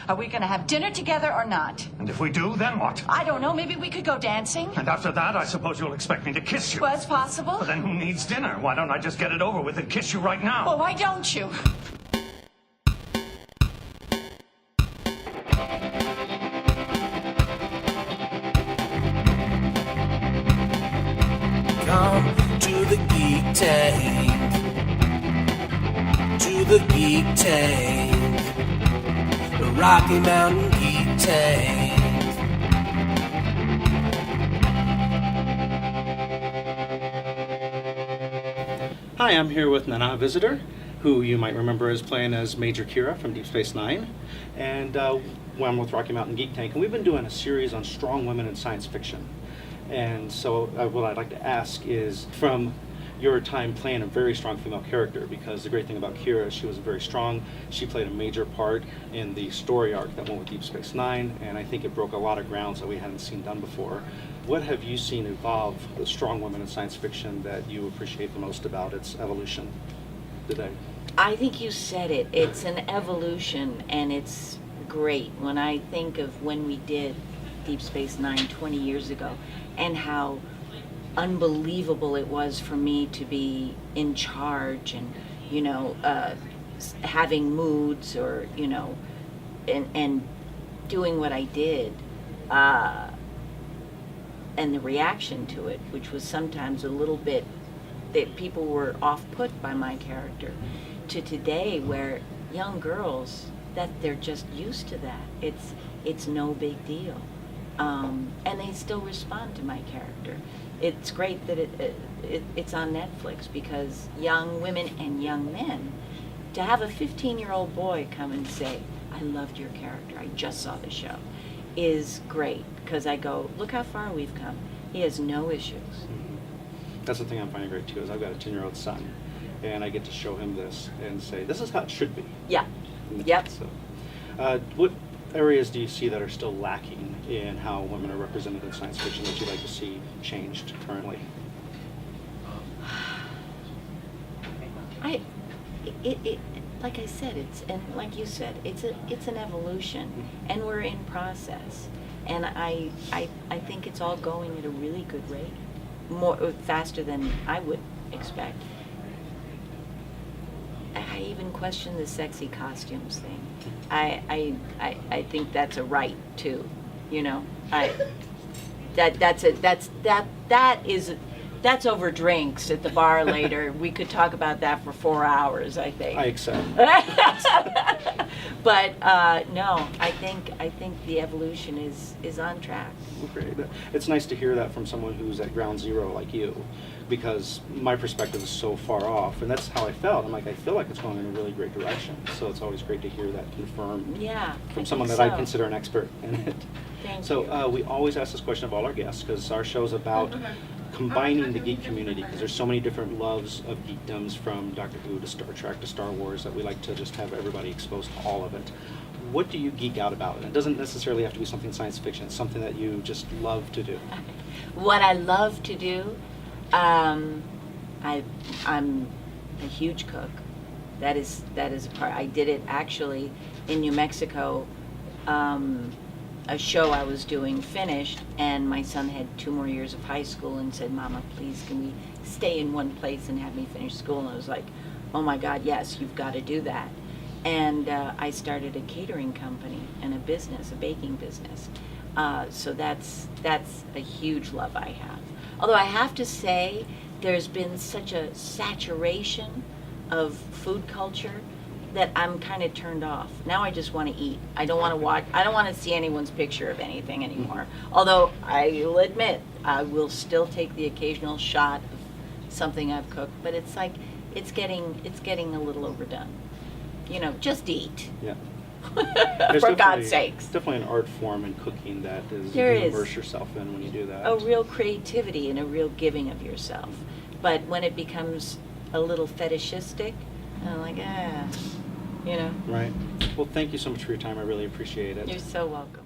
Are we going to have dinner together or not? And if we do, then what? I don't know. Maybe we could go dancing. And after that, I suppose you'll expect me to kiss you. Well, it's possible. But then who needs dinner? Why don't I just get it over with and kiss you right now? Well, why don't you? Come to the Geek Tank. To the Geek Tank. The Rocky Mountain Geek Tank. Hi, I'm here with Nana Visitor, who you might remember as playing as Major Kira from Deep Space Nine, and I'm with Rocky Mountain Geek Tank, and we've been doing a series on strong women in science fiction. And so what I'd like to ask is, from your time playing a very strong female character, because the great thing about Kira is she was very strong. She played a major part in the story arc that went with Deep Space Nine, and I think it broke a lot of grounds that we hadn't seen done before. What have you seen evolve the strong women in science fiction that you appreciate the most about its evolution today? I think you said it. It's an evolution, and it's great. When I think of when we did Deep Space Nine 20 years ago, and how unbelievable it was for me to be in charge and, having moods or, and doing what I did, and the reaction to it, which was sometimes a little bit that people were off-put by my character, to today where young girls, that they're just used to that. It's no big deal. And they still respond to my character. It's great that it's on Netflix, because young women and young men, to have a 15-year-old boy come and say, I loved your character, I just saw the show, is great, because I go, look how far we've come. He has no issues. Mm-hmm. That's the thing I'm finding great too, is I've got a 10-year-old son, and I get to show him this and say, this is how it should be. Yeah. Yep. So, what areas do you see that are still lacking in how women are represented in science fiction that you'd like to see changed currently? Like I said, and like you said, it's an evolution, and we're in process, and I think it's all going at a really good rate, faster than I would expect. I even question the sexy costumes thing. I think that's a right too, that's over drinks at the bar later. We could talk about that for 4 hours, I think. I accept. But no, I think the evolution is on track. Great. It's nice to hear that from someone who's at ground zero like you, because my perspective is so far off, and that's how I felt. I'm like, I feel like it's going in a really great direction. So it's always great to hear that confirmed from someone that I consider an expert in it. Thank you. So we always ask this question of all our guests, because our show's about combining the geek community, because there's so many different loves of geekdoms, from Doctor Who to Star Trek to Star Wars, that we like to just have everybody exposed to all of it. What do you geek out about? And it doesn't necessarily have to be something science fiction. It's something that you just love to do. What I love to do, I'm a huge cook. That is a part. I did it actually in New Mexico. A show I was doing finished, and my son had 2 more years of high school, and said, Mama, please, can we stay in one place and have me finish school? And I was like, oh my God, yes, you've got to do that. And I started a catering company and a baking business. So that's a huge love I have. Although I have to say, there's been such a saturation of food culture that I'm kind of turned off. Now I just want to eat. I don't want to watch. I don't want to see anyone's picture of anything anymore. Although I'll admit, I will still take the occasional shot of something I've cooked. But it's like it's getting a little overdone. Just eat. Yeah. For God's sakes. Definitely an art form in cooking that is There you is. immerse yourself in when you do that. A real creativity and a real giving of yourself. But when it becomes a little fetishistic, I'm like, Right. Well, thank you so much for your time. I really appreciate it. You're so welcome.